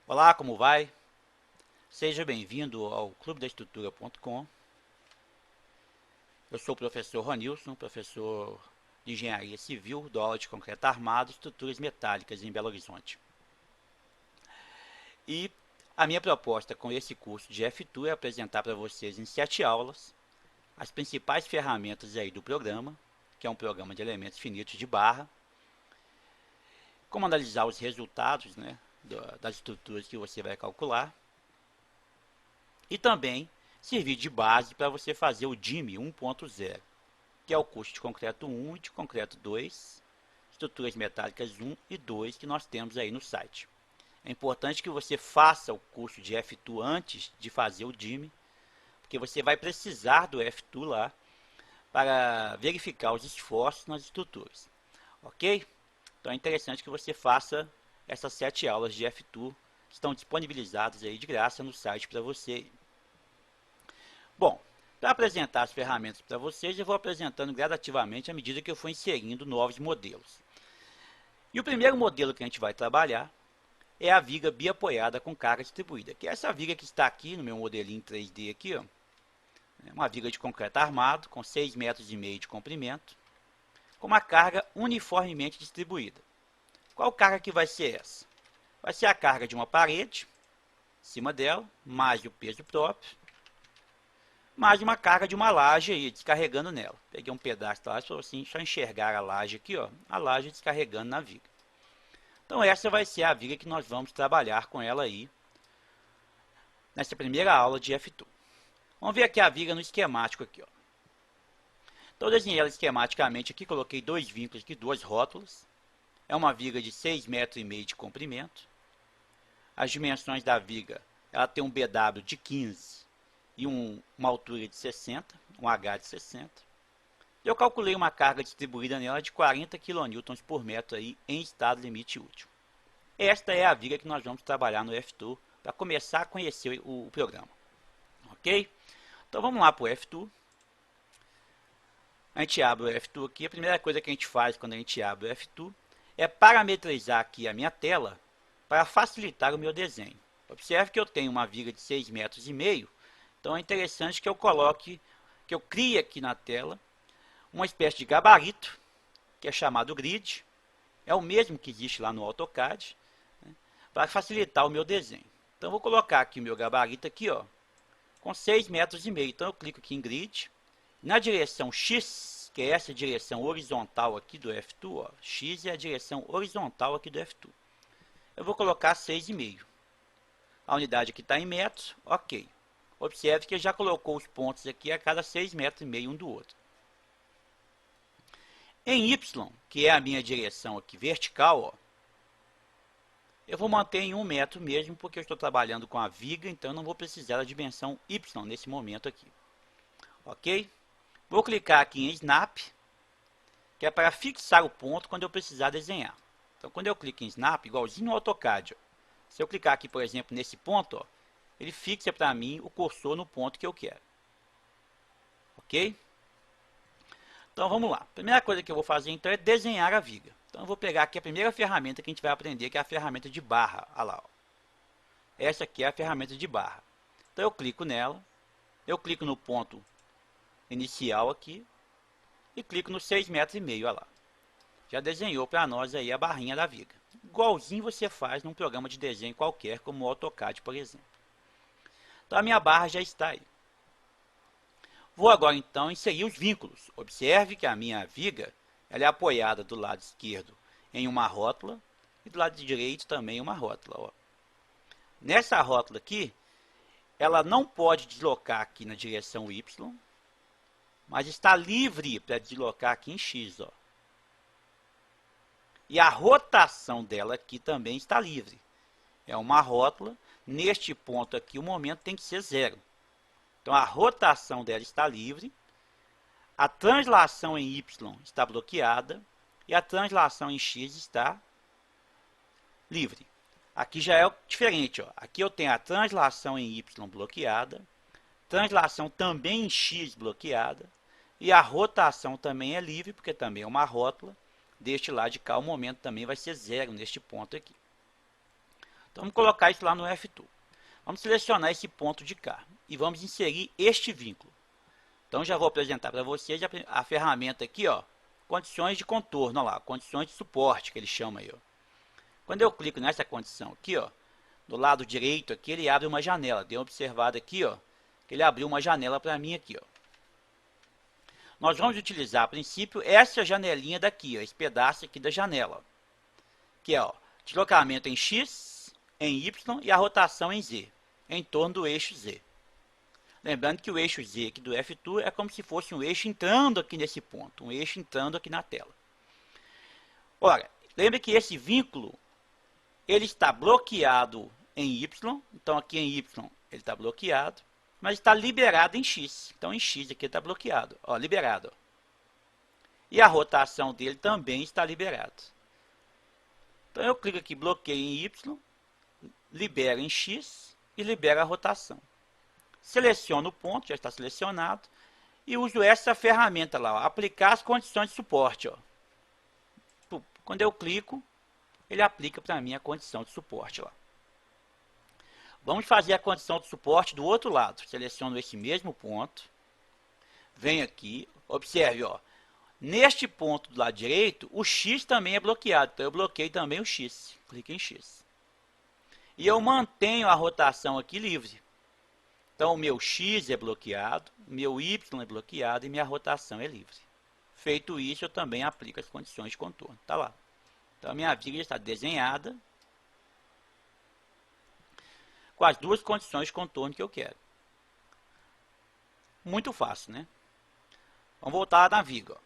Olá, como vai? Seja bem-vindo ao clubedaestrutura.com. Eu sou o professor Ronilson, professor de Engenharia Civil, dou aula de concreto armado e estruturas metálicas em Belo Horizonte. E a minha proposta com esse curso de F2 é apresentar para vocês em 7 aulas as principais ferramentas aí do programa, que é um programa de elementos finitos de barra, como analisar os resultados, das estruturas que você vai calcular, e também servir de base para você fazer o DIME 1.0, que é o curso de concreto 1 e de concreto 2, estruturas metálicas 1 e 2 que nós temos aí no site. É importante que você faça o curso de F2 antes de fazer o DIME, porque você vai precisar do F2 lá para verificar os esforços nas estruturas. Ok? Então é interessante que você faça essas 7 aulas de F2 que estão disponibilizadas aí de graça no site para você. Bom, para apresentar as ferramentas para vocês, eu vou apresentando gradativamente à medida que eu for inserindo novos modelos. E o primeiro modelo que a gente vai trabalhar é a viga biapoiada com carga distribuída, que é essa viga que está aqui no meu modelinho 3D aqui, ó. Uma viga de concreto armado com 6,5 metros de comprimento, com uma carga uniformemente distribuída. Qual carga que vai ser essa? Vai ser a carga de uma parede, em cima dela, mais o peso próprio, mais uma carga de uma laje aí, descarregando nela. Peguei um pedaço da laje para assim, só enxergar a laje aqui, ó, a laje descarregando na viga. Então essa vai ser a viga que nós vamos trabalhar com ela aí, nessa primeira aula de F2. Vamos ver aqui a viga no esquemático aqui, ó. Então eu desenhei ela esquematicamente aqui, coloquei dois vínculos aqui, duas rótulas. É uma viga de 6,5 metros de comprimento. As dimensões da viga, ela tem um BW de 15 e uma altura de 60, um H de 60. Eu calculei uma carga distribuída nela de 40 kN por metro aí, em estado limite útil. Esta é a viga que nós vamos trabalhar no F2 para começar a conhecer o programa. Ok? Então vamos lá para o F2. A gente abre o F2 aqui. A primeira coisa que a gente faz quando a gente abre o F2 é parametrizar aqui a minha tela para facilitar o meu desenho. Observe que eu tenho uma viga de 6,5 metros, então é interessante que eu crie aqui na tela uma espécie de gabarito, que é chamado grid. É o mesmo que existe lá no AutoCAD, né, para facilitar o meu desenho. Então eu vou colocar aqui o meu gabarito aqui, ó, com 6,5 metros. Então eu clico aqui em grid. Na direção X, que é essa direção horizontal aqui do F2, ó, X é a direção horizontal aqui do F2. Eu vou colocar 6,5. A unidade aqui está em metros, ok. Observe que já colocou os pontos aqui a cada 6,5 metros um do outro. Em Y, que é a minha direção aqui vertical, ó, eu vou manter em 1 metro mesmo, porque eu estou trabalhando com a viga, então eu não vou precisar da dimensão Y nesse momento aqui. Ok? Vou clicar aqui em Snap, que é para fixar o ponto quando eu precisar desenhar. Então, quando eu clico em Snap, igualzinho no AutoCAD, ó, se eu clicar aqui, por exemplo, nesse ponto, ó, ele fixa para mim o cursor no ponto que eu quero. Ok? Então vamos lá. A primeira coisa que eu vou fazer então é desenhar a viga. Então eu vou pegar aqui a primeira ferramenta que a gente vai aprender, que é a ferramenta de barra. Olha lá, ó. Essa aqui é a ferramenta de barra. Então eu clico nela, eu clico no ponto inicial aqui e clico no 6,5 metros, olha lá. Já desenhou para nós aí a barrinha da viga. Igualzinho você faz num programa de desenho qualquer, como o AutoCAD, por exemplo. Então a minha barra já está aí. Vou agora então inserir os vínculos. Observe que a minha viga ela é apoiada do lado esquerdo em uma rótula e do lado direito também em uma rótula. Ó. Nessa rótula aqui, ela não pode deslocar aqui na direção Y, mas está livre para deslocar aqui em X. Ó. E a rotação dela aqui também está livre. É uma rótula. Neste ponto aqui, o momento tem que ser 0. Então, a rotação dela está livre, a translação em Y está bloqueada e a translação em X está livre. Aqui já é diferente. Ó. Aqui eu tenho a translação em Y bloqueada, translação também em X bloqueada e a rotação também é livre, porque também é uma rótula. Deste lado de cá, o momento também vai ser 0 neste ponto aqui. Então vamos colocar isso lá no F2. Vamos selecionar esse ponto de cá e vamos inserir este vínculo. Então já vou apresentar para vocês a ferramenta aqui, ó, condições de contorno, ó lá, condições de suporte que ele chama aí, ó. Quando eu clico nessa condição aqui, ó, do lado direito aqui, ele abre uma janela. Dê uma observada aqui, ó, que ele abriu uma janela para mim aqui, ó. Nós vamos utilizar, a princípio, essa janelinha daqui, ó, esse pedaço aqui da janela, que é, ó, deslocamento em X, em Y e a rotação em Z, em torno do eixo Z. Lembrando que o eixo Z aqui do F2 é como se fosse um eixo entrando aqui nesse ponto, um eixo entrando aqui na tela. Ora, lembre que esse vínculo, ele está bloqueado em Y, então aqui em Y ele está bloqueado, mas está liberado em X. Então em X aqui está bloqueado, ó, liberado. Ó. E a rotação dele também está liberada. Então eu clico aqui, bloqueio em Y, libero em X e libero a rotação. Seleciono o ponto, já está selecionado, e uso essa ferramenta lá, ó, aplicar as condições de suporte. Ó. Quando eu clico, ele aplica para mim a condição de suporte lá. Vamos fazer a condição de suporte do outro lado. Seleciono esse mesmo ponto, venho aqui, observe, ó, neste ponto do lado direito, o X também é bloqueado, então eu bloqueio também o X, clique em X. E eu mantenho a rotação aqui livre. Então, o meu X é bloqueado, meu Y é bloqueado e minha rotação é livre. Feito isso, eu também aplico as condições de contorno. Tá lá. Então, a minha viga já está desenhada com as duas condições de contorno que eu quero. Muito fácil, né? Vamos voltar na viga. Ó.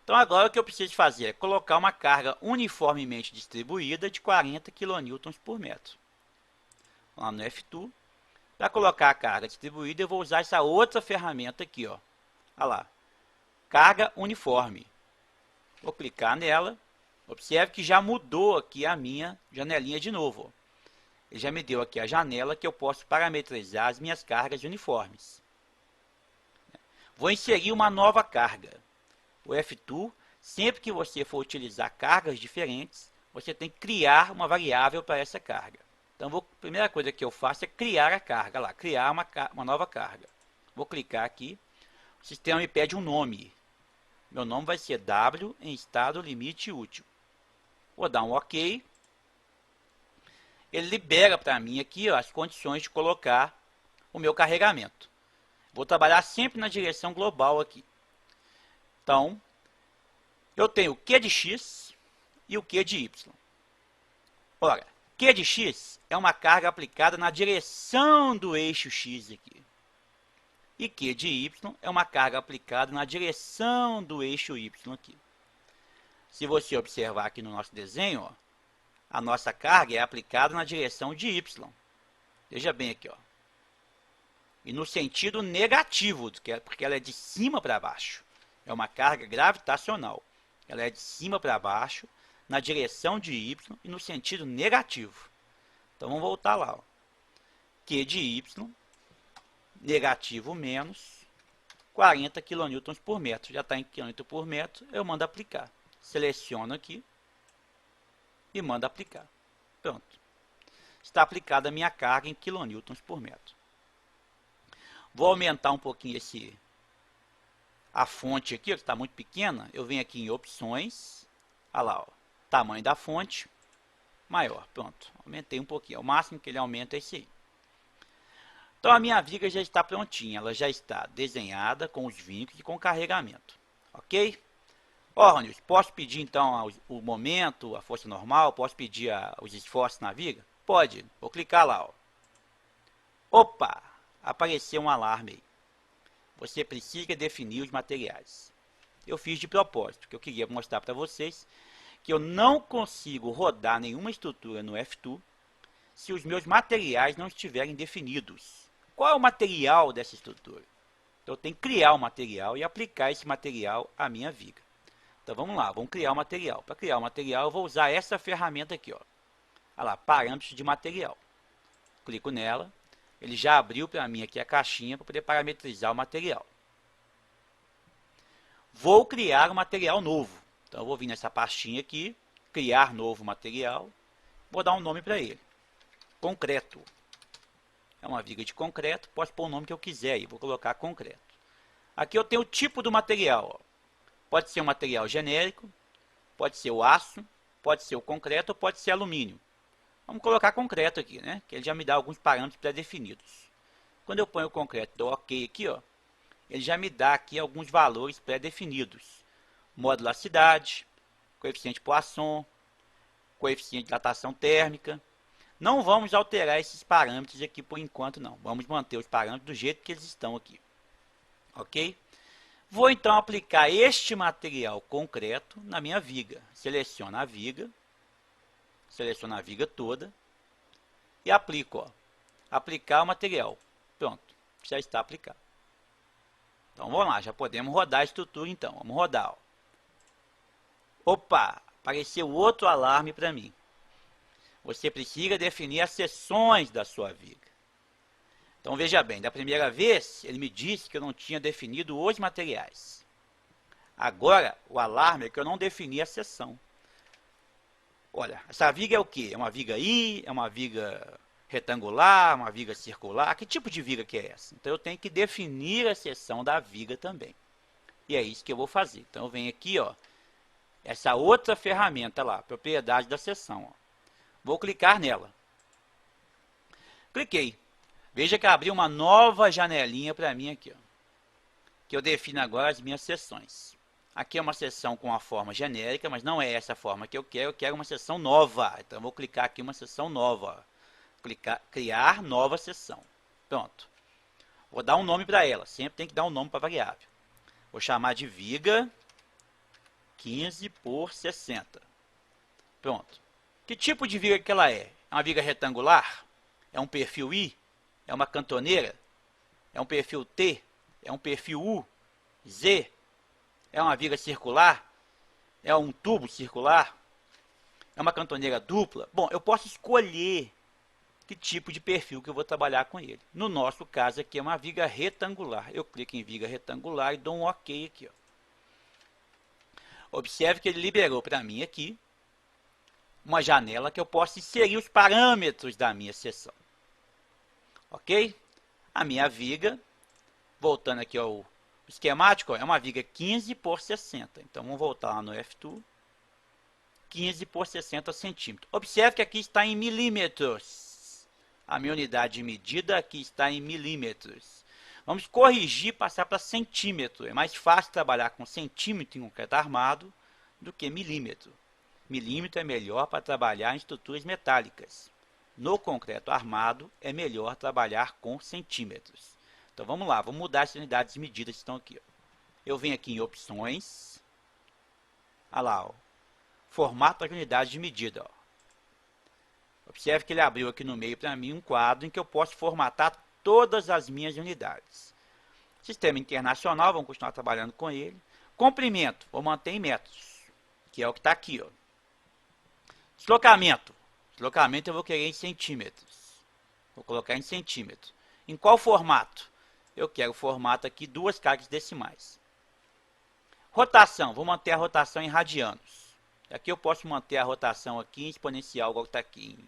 Então, agora o que eu preciso fazer é colocar uma carga uniformemente distribuída de 40 kN por metro. Vamos lá no F2. Para colocar a carga distribuída, eu vou usar essa outra ferramenta aqui, ó. Olha lá. Carga uniforme. Vou clicar nela. Observe que já mudou aqui a minha janelinha de novo. Ó. Ele já me deu aqui a janela que eu posso parametrizar as minhas cargas uniformes. Vou inserir uma nova carga. O F2, sempre que você for utilizar cargas diferentes, você tem que criar uma variável para essa carga. Então, a primeira coisa que eu faço é criar a carga lá, criar uma nova carga. Vou clicar aqui, o sistema me pede um nome. Meu nome vai ser W em estado limite útil. Vou dar um OK. Ele libera para mim aqui, ó, as condições de colocar o meu carregamento. Vou trabalhar sempre na direção global aqui. Então, eu tenho o Q de X e o Q de Y. Ora, Q de X é uma carga aplicada na direção do eixo X aqui. E Q de Y é uma carga aplicada na direção do eixo Y aqui. Se você observar aqui no nosso desenho, ó, a nossa carga é aplicada na direção de Y. Veja bem aqui, ó. E no sentido negativo, porque ela é de cima para baixo. É uma carga gravitacional. Ela é de cima para baixo, na direção de Y e no sentido negativo. Então, vamos voltar lá. Ó. Q de Y, negativo menos 40 kN por metro. Já está em kN por metro, eu mando aplicar. Seleciono aqui e mando aplicar. Pronto. Está aplicada a minha carga em kN por metro. Vou aumentar um pouquinho a fonte aqui, que está muito pequena. Eu venho aqui em opções. Olha lá, ó, tamanho da fonte maior. Pronto, aumentei um pouquinho. O máximo que ele aumenta é esse aí. Então a minha viga já está prontinha. Ela já está desenhada com os vínculos e com o carregamento. Ok? Ó, Ronilson, posso pedir então o momento, a força normal? Posso pedir os esforços na viga? Pode. Vou clicar lá. Ó. Opa! Apareceu um alarme aí. Você precisa definir os materiais. Eu fiz de propósito, que eu queria mostrar para vocês que eu não consigo rodar nenhuma estrutura no F2 se os meus materiais não estiverem definidos. Qual é o material dessa estrutura? Então, eu tenho que criar o material e aplicar esse material à minha viga. Então, vamos lá, vamos criar o material. Para criar o material, eu vou usar essa ferramenta aqui. Ó. Olha lá, parâmetros de material. Clico nela. Ele já abriu para mim aqui a caixinha para poder parametrizar o material. Vou criar um material novo. Então, eu vou vir nessa pastinha aqui, criar novo material. Vou dar um nome para ele. concreto. É uma viga de concreto, posso pôr o nome que eu quiser aí, vou colocar concreto. Aqui eu tenho o tipo do material, ó. Pode ser um material genérico, pode ser o aço, pode ser o concreto ou pode ser alumínio. Vamos colocar concreto aqui, né? Que ele já me dá alguns parâmetros pré-definidos. Quando eu ponho o concreto, dou OK aqui, ó, ele já me dá aqui alguns valores pré-definidos. Modularidade, coeficiente Poisson, coeficiente de dilatação térmica. Não vamos alterar esses parâmetros aqui por enquanto, não. Vamos manter os parâmetros do jeito que eles estão aqui. Ok? Vou então aplicar este material concreto na minha viga. Seleciono a viga toda e aplico. Ó. Aplicar o material. Pronto, já está aplicado. Então vamos lá, já podemos rodar a estrutura então. Vamos rodar. Ó. Opa, apareceu outro alarme para mim. Você precisa definir as seções da sua viga. Então veja bem, da primeira vez ele me disse que eu não tinha definido os materiais. Agora o alarme é que eu não defini a seção. Olha, essa viga é o quê? É uma viga I? É uma viga retangular? Uma viga circular? Que tipo de viga que é essa? Então eu tenho que definir a seção da viga também. E é isso que eu vou fazer. Então eu venho aqui, ó, essa outra ferramenta lá, propriedade da seção. Ó. Vou clicar nela. Cliquei. Veja que abriu uma nova janelinha para mim aqui, ó, que eu defino agora as minhas seções. Aqui é uma seção com a forma genérica, mas não é essa forma que eu quero uma seção nova. Então eu vou clicar aqui em uma seção nova. Clicar, criar nova seção. Pronto. Vou dar um nome para ela, sempre tem que dar um nome para a variável. Vou chamar de viga 15 por 60. Pronto. Que tipo de viga que ela é? É uma viga retangular? É um perfil I? É uma cantoneira? É um perfil T? É um perfil U? Z? É uma viga circular? É um tubo circular? É uma cantoneira dupla? Bom, eu posso escolher que tipo de perfil que eu vou trabalhar com ele. No nosso caso aqui é uma viga retangular. Eu clico em viga retangular e dou um OK aqui. Ó. Observe que ele liberou para mim aqui uma janela que eu posso inserir os parâmetros da minha seção. Ok? A minha viga, voltando aqui ao esquemático, é uma viga 15 por 60. Então vamos voltar lá no F2. 15 por 60 centímetros. Observe que aqui está em milímetros. A minha unidade de medida aqui está em milímetros. Vamos corrigir, passar para centímetro. É mais fácil trabalhar com centímetro em concreto armado do que milímetro. Milímetro é melhor para trabalhar em estruturas metálicas. No concreto armado, é melhor trabalhar com centímetros. Então vamos lá, vamos mudar as unidades de medida que estão aqui. Ó. Eu venho aqui em opções. Olha lá, ó. Formato de unidade de medida. Ó. Observe que ele abriu aqui no meio para mim um quadro em que eu posso formatar todas as minhas unidades. Sistema internacional, vamos continuar trabalhando com ele. Comprimento, vou manter em metros, que é o que está aqui. Ó. Deslocamento. Deslocamento eu vou querer em centímetros. Vou colocar em centímetros. Em qual formato? Eu quero o formato aqui, 2 cargas decimais. Rotação, vou manter a rotação em radianos. Aqui eu posso manter a rotação aqui em exponencial, igual está aqui,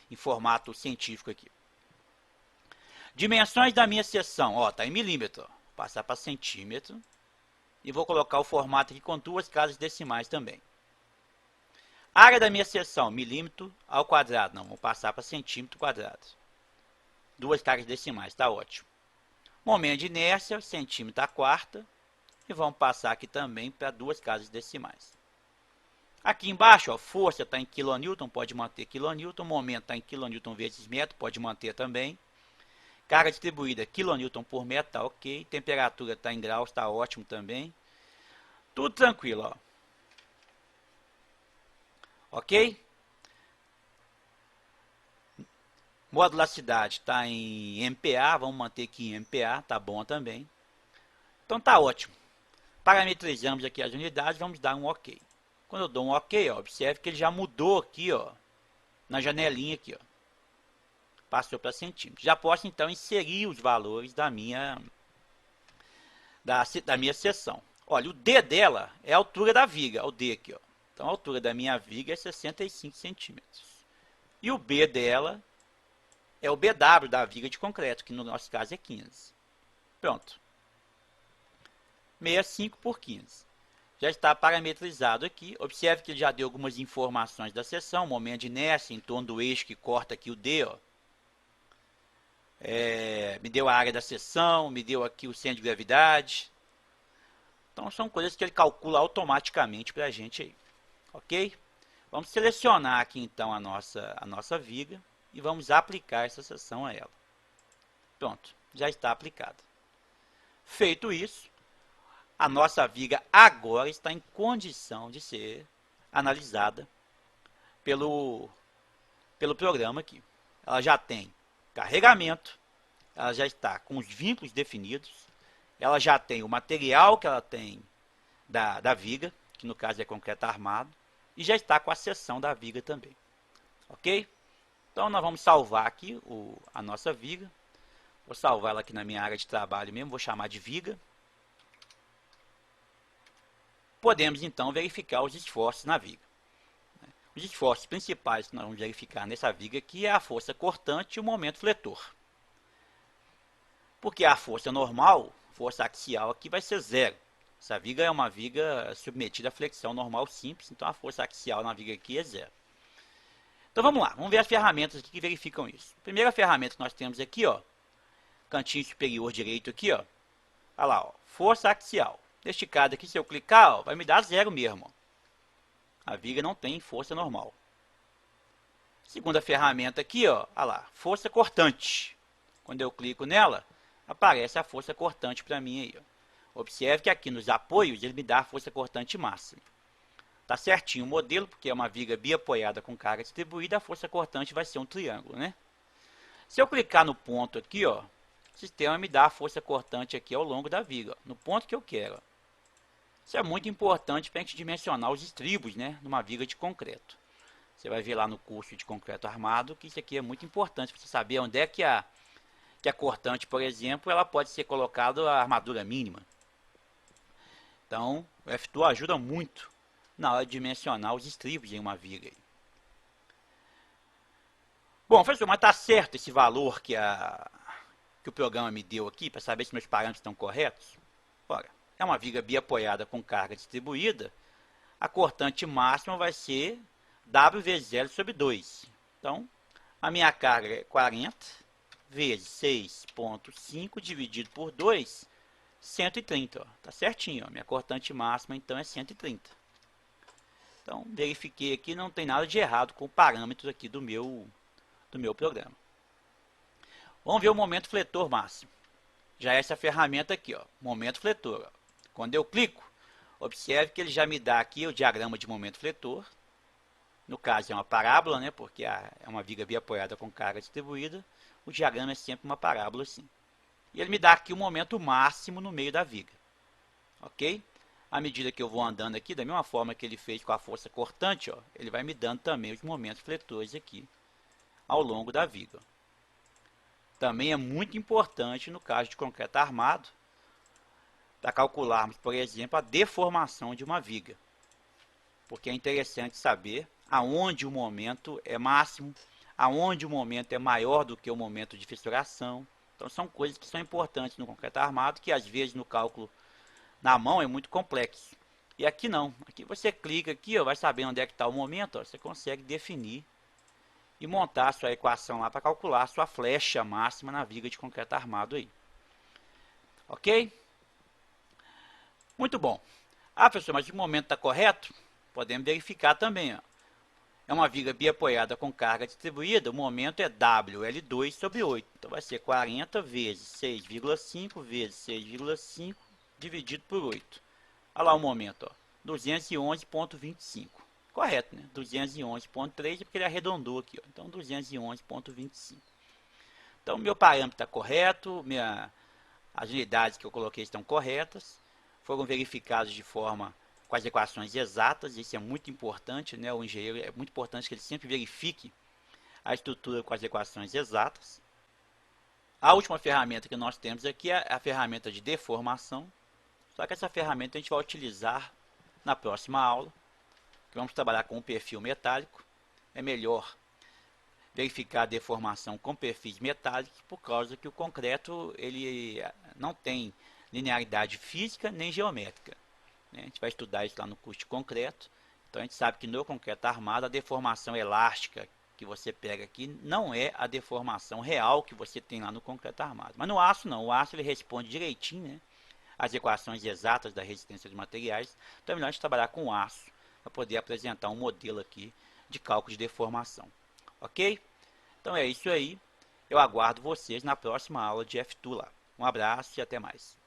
em formato científico aqui. Dimensões da minha seção, ó, está em milímetro. Ó. Vou passar para centímetro. E vou colocar o formato aqui com 2 casas decimais também. Área da minha seção, milímetro ao quadrado. Não, vou passar para centímetro quadrado. 2 casas decimais, está ótimo. Momento de inércia, centímetro à quarta. E vamos passar aqui também para 2 casas decimais. Aqui embaixo, ó, força está em kN, pode manter kN. Momento está em kN vezes metro, pode manter também. Carga distribuída, kN por metro, tá ok. Temperatura está em graus, está ótimo também. Tudo tranquilo, ó. Ok? Modularidade está em MPa, vamos manter aqui em MPa, tá bom também. Então tá ótimo. Parametrizamos aqui as unidades, vamos dar um OK. Quando eu dou um OK, ó, observe que ele já mudou aqui, ó, na janelinha aqui, ó. Passou para centímetros. Já posso então inserir os valores da minha seção. Olha, o D dela é a altura da viga, o D aqui, ó. Então a altura da minha viga é 65 centímetros. E o B dela é o BW da viga de concreto, que no nosso caso é 15. Pronto. 65 por 15. Já está parametrizado aqui. Observe que ele já deu algumas informações da seção, momento de inércia em torno do eixo que corta aqui o D, ó. Me deu a área da seção, me deu aqui o centro de gravidade. Então são coisas que ele calcula automaticamente para a gente aí, ok? Vamos selecionar aqui então a nossa viga e vamos aplicar essa seção a ela. Pronto, já está aplicada. Feito isso, a nossa viga agora está em condição de ser analisada pelo programa aqui. Ela já tem carregamento, ela já está com os vínculos definidos, ela já tem o material que ela tem da viga, que no caso é concreto armado, e já está com a seção da viga também. Ok? Então nós vamos salvar aqui a nossa viga. Vou salvar ela aqui na minha área de trabalho mesmo, vou chamar de viga. Podemos então verificar os esforços na viga. Os esforços principais que nós vamos verificar nessa viga aqui é a força cortante e o momento fletor. Porque a força normal, força axial aqui vai ser zero. Essa viga é uma viga submetida à flexão normal simples, então a força axial na viga aqui é zero. Então vamos lá, vamos ver as ferramentas aqui que verificam isso. A primeira ferramenta que nós temos aqui, ó, cantinho superior direito aqui, ó. Olha lá, ó, força axial. Neste caso aqui, se eu clicar, ó, vai me dar zero mesmo. Ó. A viga não tem força normal. Segunda ferramenta aqui, ó, olha lá, força cortante. Quando eu clico nela, aparece a força cortante para mim aí, ó. Observe que aqui nos apoios ele me dá a força cortante máxima. Tá certinho o modelo, porque é uma viga biapoiada com carga distribuída, a força cortante vai ser um triângulo, né? Se eu clicar no ponto aqui, ó, o sistema me dá a força cortante aqui ao longo da viga, ó, no ponto que eu quero. Ó. Isso é muito importante para a gente dimensionar os estribos, né, numa viga de concreto. Você vai ver lá no curso de concreto armado que isso aqui é muito importante para você saber onde é que a cortante, por exemplo, ela pode ser colocada a armadura mínima. Então, o F2 ajuda muito na hora de dimensionar os estribos em uma viga. Bom, professor, mas está certo esse valor que o programa me deu aqui, para saber se meus parâmetros estão corretos? Ora, é uma viga biapoiada com carga distribuída, a cortante máxima vai ser W vezes L sobre 2. Então, a minha carga é 40 vezes 6,5 dividido por 2, 130, ó. Tá certinho, ó. Minha cortante máxima então é 130. Então, verifiquei aqui, não tem nada de errado com o parâmetro aqui do meu programa. Vamos ver o momento fletor máximo. Já é essa ferramenta aqui, ó, momento fletor. Ó. Quando eu clico, observe que ele já me dá aqui o diagrama de momento fletor. No caso é uma parábola, né, porque é uma viga biapoiada com carga distribuída. O diagrama é sempre uma parábola assim. E ele me dá aqui o momento máximo no meio da viga. Ok? À medida que eu vou andando aqui, da mesma forma que ele fez com a força cortante, ó, ele vai me dando também os momentos fletores aqui ao longo da viga. Também é muito importante no caso de concreto armado, para calcularmos, por exemplo, a deformação de uma viga. Porque é interessante saber aonde o momento é máximo, aonde o momento é maior do que o momento de fissuração. Então são coisas que são importantes no concreto armado, que às vezes no cálculo na mão é muito complexo. E aqui não. Aqui você clica aqui, ó, vai saber onde é que está o momento, ó, você consegue definir e montar a sua equação lá para calcular a sua flecha máxima na viga de concreto armado aí. Ok? Muito bom. Ah, professor, mas o momento está correto? Podemos verificar também, ó. É uma viga biapoiada com carga distribuída, o momento é WL2 sobre 8. Então vai ser 40 vezes 6,5 vezes 6,5 dividido por 8. Olha lá o momento, 211,25. Correto, né? 211,3 é porque ele arredondou aqui. Ó. Então 211,25. Então meu parâmetro está correto, as unidades que eu coloquei estão corretas. Foram verificados de forma com as equações exatas, isso é muito importante, né? O engenheiro é muito importante que ele sempre verifique a estrutura com as equações exatas. A última ferramenta que nós temos aqui é a ferramenta de deformação, só que essa ferramenta a gente vai utilizar na próxima aula, que vamos trabalhar com o perfil metálico. É melhor verificar a deformação com perfis metálicos, por causa que o concreto ele não tem linearidade física nem geométrica, né? A gente vai estudar isso lá no curso de concreto. Então a gente sabe que no concreto armado a deformação elástica que você pega aqui não é a deformação real que você tem lá no concreto armado. Mas no aço não, o aço ele responde direitinho, né, às equações exatas da resistência dos materiais. Então é melhor a gente trabalhar com aço para poder apresentar um modelo aqui de cálculo de deformação. Ok? Então é isso aí. Eu aguardo vocês na próxima aula de F2 lá. Um abraço e até mais.